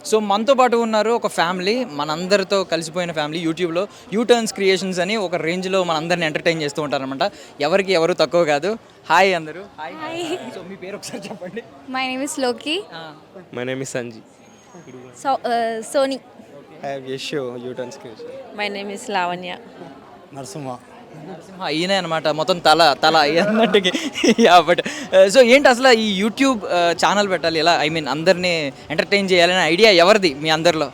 So మనతో పాటు ఉన్నారు ఒక ఫ్యామిలీ, మనందరితో కలిసిపోయిన ఫ్యామిలీ. యూట్యూబ్లో యూటర్న్స్ క్రియేషన్స్ అని ఒక రేంజ్లో మనందరిని ఎంటర్టైన్ చేస్తూ ఉంటారనమాట. ఎవరికి ఎవరు తక్కువ కాదు. హాయ్ అందరూ. హాయ్. సో మీ పేరు ఒకసారి చెప్పండి. My name is Loki. My name is Sanji. Sony. I have Yeshu, U-turn creation. My name is Lavanya. Narsuma. ఈయనే అనమాట మొత్తం తల అన్నట్టుకి. బట్ సో ఏంటి అసలు ఈ యూట్యూబ్ ఛానల్ పెట్టాలి ఎలా, ఐ మీన్ అందరినీ ఎంటర్టైన్ చేయాలనే ఐడియా ఎవరిది మీ అందరిలో?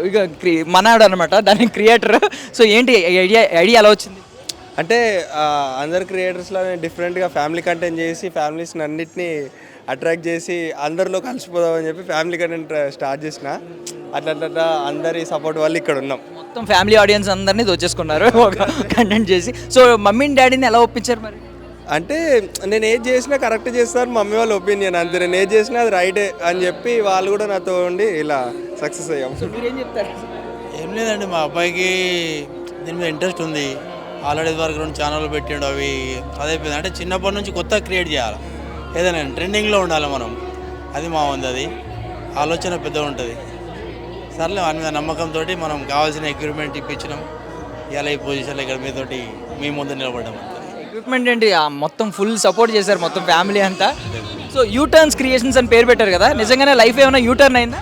ఇక మనాడు అనమాట దాని క్రియేటర్. సో ఏంటి ఐడియా ఎలా వచ్చింది? అంటే అందరు క్రియేటర్స్లో డిఫరెంట్గా ఫ్యామిలీ కంటెంట్ చేసి ఫ్యామిలీస్ని అన్నిటినీ అట్రాక్ట్ చేసి అందరిలో కలిసిపోదామని చెప్పి ఫ్యామిలీ కంటెంట్ స్టార్ట్ చేసిన. అట్లా అందరి సపోర్ట్ వల్ల ఇక్కడ ఉన్నాం. మొత్తం ఫ్యామిలీ ఆడియన్స్ అందరినీ దోచేసుకున్నారు ఒక కంటెంట్ చేసి. సో మమ్మీని డాడీని ఎలా ఒప్పించారు మరి? అంటే నేను ఏది చేసినా కరెక్ట్ చేస్తారు మమ్మీ వాళ్ళ ఒపీనియన్, అంతే. నేను ఏది చేసినా అది రైటే అని చెప్పి వాళ్ళు కూడా నాతో ఉండి ఇలా సక్సెస్ అయ్యాం. మీరేం చెప్తారు? ఏం లేదండి, మా అబ్బాయికి దీని మీద ఇంట్రెస్ట్ ఉంది. ఆల్రెడీ వరకు 2 ఛానళ్ళు పెట్టాడు, అవి అదైపోయింది. అంటే చిన్నప్పటి నుంచి కొత్త క్రియేట్ చేయాలి, ఏదైనా ట్రెండింగ్లో ఉండాలి మనం. అది మా ఉంది, అది ఆలోచన పెద్దగా ఉంటుంది. సర్లే వాని మీద నమ్మకంతో మనం కావాల్సిన ఎక్విప్మెంట్ ఇప్పించినాం. ఇలా ఈ పొజిషన్లో ఇక్కడ మీతోటి మీ ముందు నిలబడ్డాం. ఎక్విప్మెంట్ ఏంటి, మొత్తం ఫుల్ సపోర్ట్ చేశారు మొత్తం ఫ్యామిలీ అంతా. సో యూటర్న్స్ క్రియేషన్స్ అని పేరు పెట్టారు కదా, నిజంగానే లైఫ్ ఏమైనా యూటర్న్ అయిందా?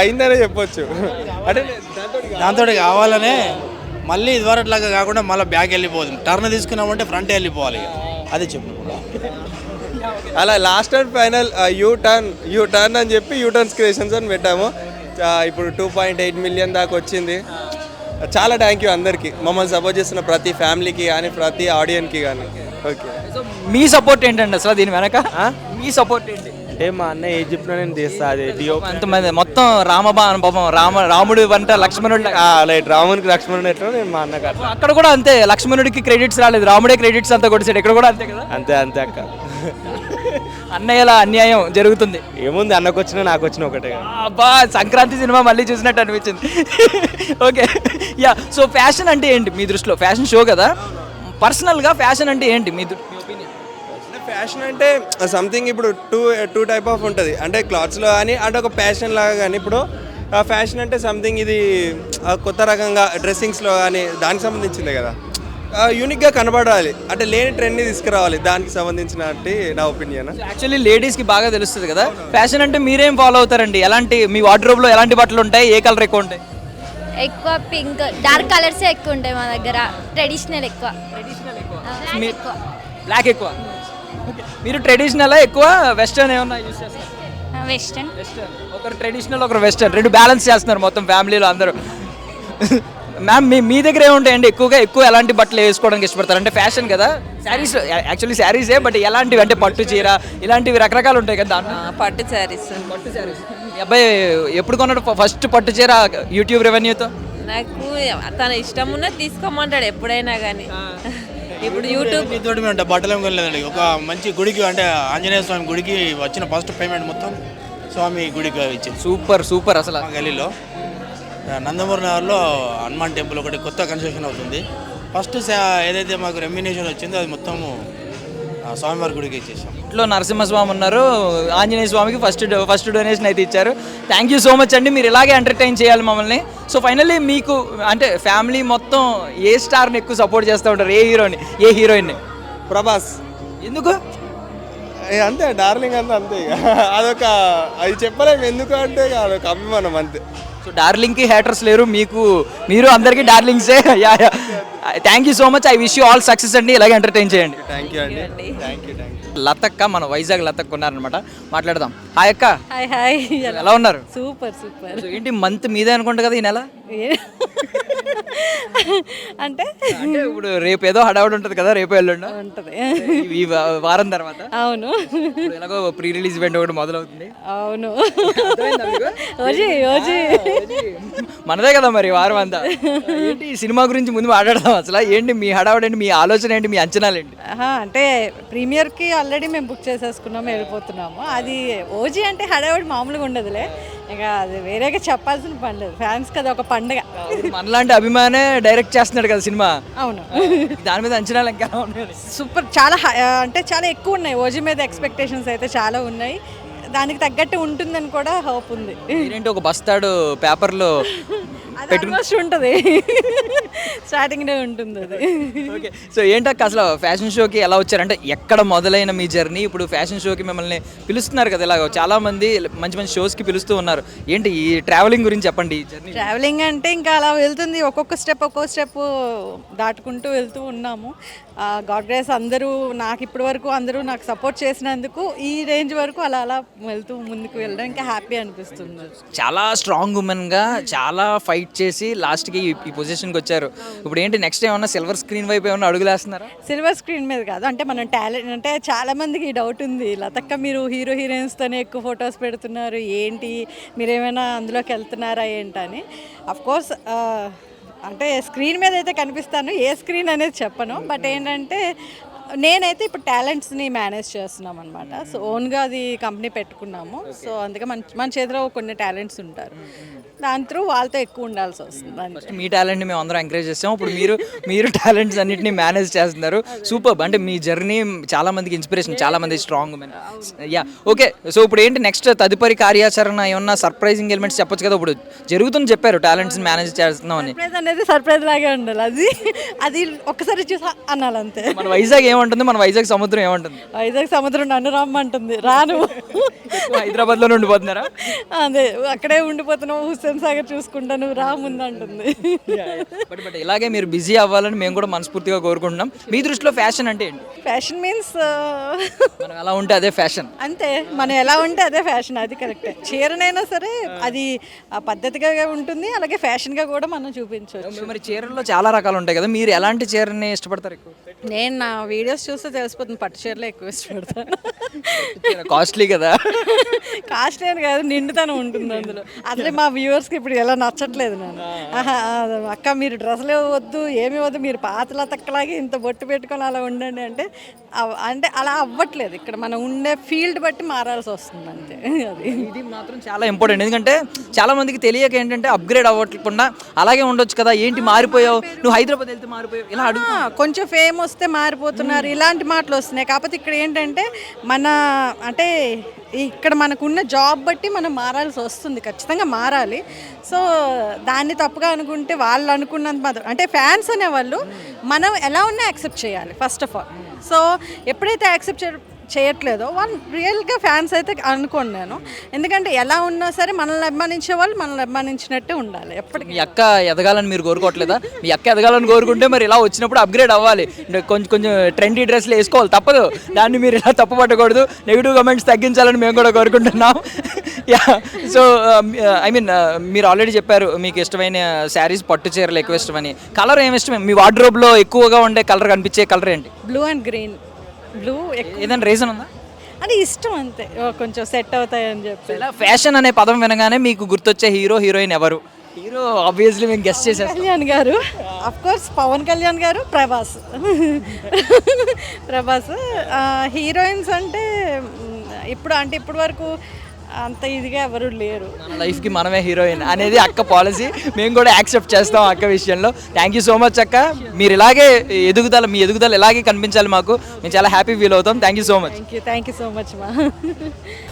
అయిందనే చెప్పొచ్చు. అంటే దాంతో కావాలనే మళ్ళీ ఇదివరట్లాగా కాకుండా మళ్ళీ బ్యాక్ వెళ్ళిపోతుంది. టర్న్ తీసుకున్నామంటే ఫ్రంట్ వెళ్ళిపోవాలి, అది చెప్పు. అలా లాస్ట్ అండ్ ఫైనల్ యూటర్న్ అని చెప్పి యూటర్న్స్ క్రియేషన్స్ అని పెట్టాము. ఇప్పుడు 2.8 మిలియన్ దాకా వచ్చింది. చాలా థ్యాంక్ యూ అందరికీ, మమ్మల్ని సపోర్ట్ చేస్తున్న ప్రతి ఫ్యామిలీకి కానీ ప్రతి ఆడియన్కి కానీ. ఓకే, సో మీ సపోర్ట్ ఏంటండి అసలు దీని వెనక? మీ సపోర్ట్ ఏంటి? అంటే మా అన్న ఏం చెప్పినా నేను తీస్తా. అది డిఓ అంతమంది మొత్తం పాపం రాముడు వంట లక్ష్మణుడు. లైట్ రామునికి లక్ష్మణుడు ఎట్లా నేను మా అన్న కాదు. అక్కడ కూడా అంతే, లక్ష్మణుడికి క్రెడిట్స్ రాలేదు, రాముడే క్రెడిట్స్ అంతా కొట్టేసాడు. ఇక్కడ కూడా అంతే కదా? అంతే అక్క. అన్నయ్యల అన్యాయం జరుగుతుంది. ఏముంది, అన్నకు వచ్చినా నాకు వచ్చిన ఒకటే. అబ్బా, సంక్రాంతి సినిమా మళ్ళీ చూసినట్టు అనిపించింది. Okay, yeah. సో ఫ్యాషన్ అంటే ఏంటి మీ దృష్టిలో? ఫ్యాషన్ షో కదా, పర్సనల్గా ఫ్యాషన్ అంటే ఏంటి మీ ఒపీనియన్? ఫ్యాషన్ అంటే సంథింగ్ ఇప్పుడు టూ టైప్ ఆఫ్ ఉంటుంది. అంటే క్లాత్స్లో కానీ అంటే ఒక ప్యాషన్ లాగా కానీ. ఇప్పుడు ఫ్యాషన్ అంటే సంథింగ్ ఇది కొత్త రకంగా డ్రెస్సింగ్స్లో కానీ దానికి సంబంధించిందే కదా, యూనిక్గా కనబడాలి. అంటే లేని ట్రెండ్ని తీసుకురావాలి, దానికి సంబంధించినట్టు నా ఒపీనియన్. యాక్చువల్లీ లేడీస్కి బాగా తెలుస్తుంది కదా ఫ్యాషన్ అంటే. మీరేం ఫాలో అవుతారండి? ఎలాంటి మీ వార్డ్రోబ్లో ఎలాంటి బట్టలు ఉంటాయి? ఏ కలర్ ఎక్కువ ఉంటాయి? ఎక్కువ పింక్, డార్క్ కలర్స్ ఎక్కువ ఉంటాయి మా దగ్గర. ట్రెడిషనల్ ఎక్కువ. బ్లాక్ ఎక్కువ. మీరు ట్రెడిషనల్ ఎక్కువ, వెస్టర్న్ ఏమన్నా యూస్ చేస్తారు? వెస్టర్న్. ఒకరు ట్రెడిషనల్ ఒకరు వెస్టర్న్, రెండు బ్యాలెన్స్ చేస్తున్నారు మొత్తం ఫ్యామిలీలో అందరూ. మ్యామ్ మీ దగ్గర ఏముంటాయండి? ఎక్కువ ఎలాంటి బట్టలు వేసుకోవడానికి ఇష్టపడతారు? అంటే ఫ్యాషన్ కదా, శారీస్ యాక్చువల్లీ శారీసే, బట్ ఎలాంటివి అంటే పట్టు చీర ఇలాంటివి రకరకాలు ఉంటాయి కదా దాంట్లో. పట్టు శారీస్. మీ అబ్బాయి ఎప్పుడు కొన్నాడు ఫస్ట్ పట్టు చీర యూట్యూబ్ రెవెన్యూతో? నాకు తన ఇష్టం ఉన్నది తీసుకోమంటాడు ఎప్పుడైనా కానీ. ఇప్పుడు యూట్యూబ్ తోటి మేము బట్టలు ఏం కొనలేదండి. ఒక మంచి గుడికి, అంటే ఆంజనేయ స్వామి గుడికి వచ్చిన ఫస్ట్ పేమెంట్ మొత్తం స్వామి గుడికి ఇచ్చింది. సూపర్ అసలు. మా గల్లీలో నందమూరి నగర్లో హనుమాన్ టెంపుల్ ఒకటి కొత్త కన్స్ట్రక్షన్ అవుతుంది. ఫస్ట్ ఏదైతే మాకు రెమ్యునేషన్ వచ్చిందో అది మొత్తము స్వామివారి గుడికి ఇచ్చేసాం. ఇంట్లో నరసింహస్వామి ఉన్నారు, ఆంజనేయ స్వామికి ఫస్ట్ డొనేషన్ అయితే ఇచ్చారు. థ్యాంక్ యూ సో మచ్ అండి, మీరు ఇలాగే ఎంటర్టైన్ చేయాలి మమ్మల్ని. సో ఫైనల్లీ మీకు అంటే ఫ్యామిలీ మొత్తం ఏ స్టార్ని ఎక్కువ సపోర్ట్ చేస్తూ ఉంటారు? ఏ హీరోయిన్ని? ప్రభాస్. ఎందుకు? అంతే, డార్లింగ్ అంతే ఇక. అదొక అది చెప్పలేము ఎందుకు అంటే అదొక అభిమానం అంతే. సో డార్లింగ్కి హేటర్స్ లేరు, మీరు అందరికీ డార్లింగ్సే. Thank you so much, I wish you all success అండి, ఇలాగే ఎంటర్టైన్ చేయండి. థ్యాంక్ యూ అండి. Thank you. లతక్క, మన వైజాగ్ లతక్క ఉన్నారనమాట, మాట్లాడదాం. హాయ్ అక్క. హాయ్. ఎలా ఉన్నారు? సూపర్. సో ఏంటి మంత్ మీదే అనుకుంటా కదా ఈ నెల? అంటే ఇప్పుడు రేపు ఏదో హడావుడి ఉంటుంది కదా, రేపు ఎల్లుండి ఉంటుంది ఈ వారం తర్వాత. అవును, ఎలాగో ప్రీ రిలీజ్ ఈవెంట్ ఒకటి మొదలవుతుంది. అవును. ఓజీ మనదే కదా మరి వారం అంతా. ఏంటి సినిమా గురించి ముందు మాట్లాడదాం. అసలు ఏంటి మీ హడావుడి ఏంటి, మీ ఆలోచన ఏంటి, మీ అంచనాలు ఏంటి? అంటే ప్రీమియర్కి ఆల్రెడీ మేము బుక్ చేసేసుకున్నాము, వెళ్ళిపోతున్నాము. అది ఓజీ అంటే హడావుడి మామూలుగా ఉండదులే, ఇక అది వేరేగా చెప్పాల్సిన పని లేదు. ఫ్యాన్స్ కదా ఒక పండుగ. మనలాంటి అభిమానే డైరెక్ట్ చేస్తున్నాడు కదా సినిమా. అవును, దాని మీద అంచనాలు ఇంకా ఉన్నాయి. సూపర్. చాలా అంటే చాలా ఎక్కువ ఉన్నాయి ఓజీ మీద, ఎక్స్పెక్టేషన్స్ అయితే చాలా ఉన్నాయి. దానికి తగ్గట్టు ఉంటుందని కూడా హోప్ ఉంది. ఏంటి ఒక బస్తాడు పేపర్లో ఆల్మోస్ట్ ఉంటుంది, స్టార్టింగ్లో ఉంటుంది అది. ఓకే, సో ఏంటక్క అసలు ఫ్యాషన్ షోకి ఎలా వచ్చారు? అంటే ఎక్కడ మొదలైన మీ జర్నీ ఇప్పుడు ఫ్యాషన్ షోకి మిమ్మల్ని పిలుస్తున్నారు కదా, ఇలాగ చాలా మంది మంచి మంచి షోస్కి పిలుస్తూ ఉన్నారు. ఏంటి ఈ ట్రావెలింగ్ గురించి చెప్పండి, ఈ జర్నీ. ట్రావెలింగ్ అంటే ఇంకా అలా వెళ్తుంది, ఒక్కొక్క స్టెప్ దాటుకుంటూ వెళ్తూ ఉన్నాము. గాడ్ గ్రేస్ అందరూ నాకు ఇప్పటి వరకు అందరూ నాకు సపోర్ట్ చేసినందుకు ఈ రేంజ్ వరకు అలా అలా వెళ్తూ ముందుకు వెళ్ళడం ఇంకా హ్యాపీ అనిపిస్తుంది. చాలా స్ట్రాంగ్ ఉమెన్గా చాలా ఫైట్ చేసి లాస్ట్కి ఈ పొజిషన్కి వచ్చారు. ఇప్పుడు ఏంటి నెక్స్ట్ ఏమన్నా సిల్వర్ స్క్రీన్ వైపు ఏమన్నా అడుగులేస్తున్నారా? సిల్వర్ స్క్రీన్ మీద కాదు, అంటే మనం టాలెంట్ అంటే చాలా మందికి ఈ డౌట్ ఉంది, లతక్క మీరు హీరో హీరోయిన్స్తోనే ఎక్కువ ఫొటోస్ పెడుతున్నారు ఏంటి, మీరేమైనా అందులోకి వెళ్తున్నారా ఏంటని. అఫ్కోర్స్ అంటే స్క్రీన్ మీద అయితే కనిపిస్తాను, ఏ స్క్రీన్ అనేది చెప్పను. బట్ ఏంటంటే నేనైతే ఇప్పుడు టాలెంట్స్ని మేనేజ్ చేస్తున్నాం అనమాట. సో ఓన్గా అది కంపెనీ పెట్టుకున్నాము. సో అందుకే మన చేతిలో కొన్ని టాలెంట్స్ ఉంటారు, దాని త్రూ వాళ్ళతో ఎక్కువ ఉండాల్సి వస్తుంది. ఫస్ట్ మీ టాలెంట్ని మేము అందరం ఎంకరేజ్ చేస్తాం, ఇప్పుడు మీరు టాలెంట్స్ అన్నింటినీ మేనేజ్ చేస్తున్నారు. సూపర్, అంటే మీ జర్నీ చాలా మందికి ఇన్స్పిరేషన్, చాలా మంది strong women. Yeah, okay. So ఇప్పుడు ఏంటి నెక్స్ట్ తదుపరి కార్యాచరణ, ఏమన్నా సర్ప్రైజింగ్ ఎలిమెంట్స్ చెప్పొచ్చు కదా? ఇప్పుడు జరుగుతుంది చెప్పారు టాలెంట్స్ని మేనేజ్ చేస్తున్నాం అని. సర్ప్రైజ్ అనేది సర్ప్రైజ్ లాగే ఉండాలి, అది ఒక్కసారి చూసా అనాలి అంతే. మన వైజాగ్ ఏమంటుంది, మన వైజాగ్ సముద్రం ఏమంటుంది? వైజాగ్ సముద్రం నన్ను రమ్మంటుంది, రాను. హైదరాబాద్లో ఉండిపోతున్నారా? అదే అక్కడే ఉండిపోతున్నావు, హుస్సేన్ సాగర్ చూసుకుంటాను, రా ముందంటుంది. బట్ ఇలాగే మీరు బిజీ అవ్వాలని మేము కూడా మనస్ఫూర్తిగా కోరుకుంటున్నాం. మీ దృష్టిలో ఫ్యాషన్ అంటే ఏంటి? ఫ్యాషన్ మీన్స్ మనం ఎలా ఉంటే అదే ఫ్యాషన్. అంతే, మనం ఎలా ఉంటే అదే ఫ్యాషన్, అది కరెక్టే. చీరనైనా సరే అది పద్ధతిగా ఉంటుంది, అలాగే ఫ్యాషన్గా కూడా మనం చూపించవచ్చు. మరి చీరల్లో చాలా రకాలు ఉంటాయి కదా, మీరు ఎలాంటి చీరని ఇష్టపడతారు ఎక్కువ? నేను నా వీడియోస్ చూస్తే తెలిసిపోతుంది, పట్టు చీరలో ఎక్కువ ఇష్టపడతాను. కాస్ట్లీ కదా? కాస్ట్లీ అని కాదు, నిండుతనం ఉంటుంది అందులో. అసలే మా వ్యూవర్స్కి ఇప్పుడు ఎలా నచ్చట్లేదు నేను. అక్క మీరు డ్రెస్సులు వద్దు, ఏమి వద్దు, మీరు పాతల తక్కలాగే ఇంత బొట్టు పెట్టుకొని అలా ఉండండి అంటే అంటే అలా అవ్వట్లేదు. ఇక్కడ మనం ఉండే ఫీల్డ్ బట్టి మారాల్సి వస్తుంది అంతే. అది ఇది మాత్రం చాలా ఇంపార్టెంట్, ఎందుకంటే చాలా మందికి తెలియక ఏంటంటే అప్గ్రేడ్ అవ్వకుండా అలాగే ఉండొచ్చు కదా, ఏంటి మారిపోయావు, నువ్వు హైదరాబాద్ వెళ్తే మారిపోయావు, ఇలా అడుగు. కొంచెం ఫేమ్ వస్తే మారిపోతున్నారు, ఇలాంటి మాటలు వస్తున్నాయి. కాకపోతే ఇక్కడ ఏంటంటే మన అంటే ఇక్కడ మనకున్న జాబ్ బట్టి మనం మారాల్సి వస్తుంది, ఖచ్చితంగా మారాలి. సో దాన్ని తప్పుగా అనుకుంటే వాళ్ళు అనుకున్నంత మాత్రం అంటే ఫ్యాన్స్ అనేవాళ్ళు మనం ఎలా ఉన్నా యాక్సెప్ట్ చేయాలి ఫస్ట్ ఆఫ్ ఆల్. సో ఎప్పుడైతే యాక్సెప్ట్ చేయట్లేదో వాళ్ళు రియల్గా ఫ్యాన్స్ అయితే అనుకోను నేను. ఎందుకంటే ఎలా ఉన్నా సరే మనల్ని అభిమానించే వాళ్ళు మనల్ని అభిమానించినట్టే ఉండాలి ఎప్పటికీ. మీ అక్క ఎదగాలని మీరు కోరుకోవట్లేదా? మీ అక్క ఎదగాలని కోరుకుంటే మరి ఇలా వచ్చినప్పుడు అప్గ్రేడ్ అవ్వాలి, కొంచెం ట్రెండీ డ్రెస్లు వేసుకోవాలి, తప్పదు. దాన్ని మీరు ఇలా తప్పు పట్టకూడదు, నెగిటివ్ కమెంట్స్ తగ్గించాలని మేము కూడా కోరుకుంటున్నాం. యా, సో ఐ మీన్ మీరు ఆల్రెడీ చెప్పారు మీకు ఇష్టమైన శారీస్ పట్టు చీరలు ఎక్కువ ఇష్టమని. కలర్ ఏమి ఇష్టమే? మీ వార్డ్రోబ్లో ఎక్కువగా ఉండే కలర్, కనిపించే కలర్ ఏంటి? Blue and green. బ్లూ ఏదైనా రీజన్ ఉందా? అంటే ఇష్టం అంతే, కొంచెం సెట్ అవుతాయని చెప్పి. ఇలా ఫ్యాషన్ అనే పదం వినగానే మీకు గుర్తొచ్చే హీరో హీరోయిన్ ఎవరు? హీరో ఆబ్వియస్లీ మేము గెస్ట్ చేసాం, కళ్యాణ్ గారు, అఫ్ కోర్స్ పవన్ కళ్యాణ్ గారు, ప్రభాస్. హీరోయిన్స్ అంటే ఇప్పుడు వరకు అంత ఇదిగా ఎవరు లేరు. మన లైఫ్కి మనమే హీరోయిన్ అనేది అక్క పాలసీ, మేము కూడా యాక్సెప్ట్ చేస్తాం అక్క విషయంలో. థ్యాంక్ యూ సో మచ్ అక్క, మీరు ఇలాగే మీ ఎదుగుదల ఇలాగే కనిపించాలి మాకు, మేము చాలా హ్యాపీ ఫీల్ అవుతాం. Thank you so much. Thank you so much మా.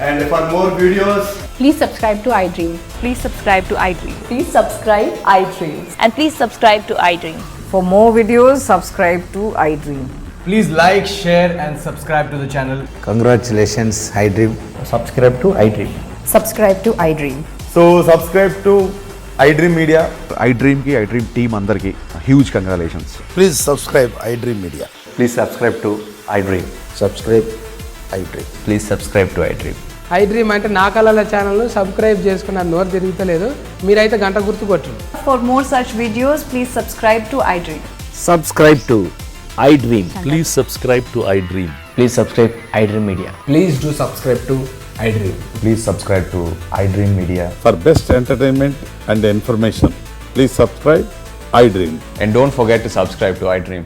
And for more videos, please subscribe to iDream. Please subscribe to iDream. Please subscribe iDream. And please subscribe to iDream. For more videos, subscribe to iDream. please like, share and subscribe to the channel. Congratulations, iDream. Subscribe to iDream. Subscribe to iDream. So subscribe to iDream Media. iDream ki iDream team andarki huge congratulations. Please subscribe iDream Media. Please subscribe to iDream. Subscribe iDream. Please subscribe to iDream. iDream అంటే నా కళల ఛానల్ను subscribe చేసుకున్న నోరు తిరుగుతలేదు, మీరైతే గంట గుర్తు కొట్టండి. For more such videos, please subscribe to iDream. Subscribe to iDream. Please subscribe to iDream. Please subscribe iDream Media. Please do subscribe to iDream. Please subscribe to iDream Media. For best entertainment and information, please subscribe iDream. And don't forget to subscribe to iDream.